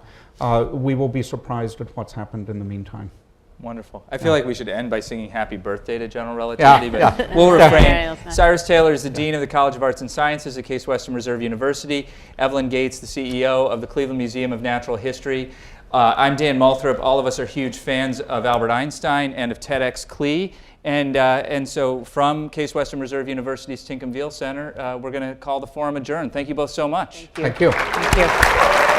S2: we will be surprised at what's happened in the meantime.
S1: Wonderful. I feel like we should end by singing happy birthday to general relativity, but we'll refrain. Cyrus Taylor is the Dean of the College of Arts and Sciences at Case Western Reserve University. Evalyn Gates, the CEO of the Cleveland Museum of Natural History. I'm Dan Moulthrop. All of us are huge fans of Albert Einstein and of TEDxCLE. And so from Case Western Reserve University's Tinkham Veal Center, we're going to call the forum adjourned. Thank you both so much.
S2: Thank you.
S3: Thank you.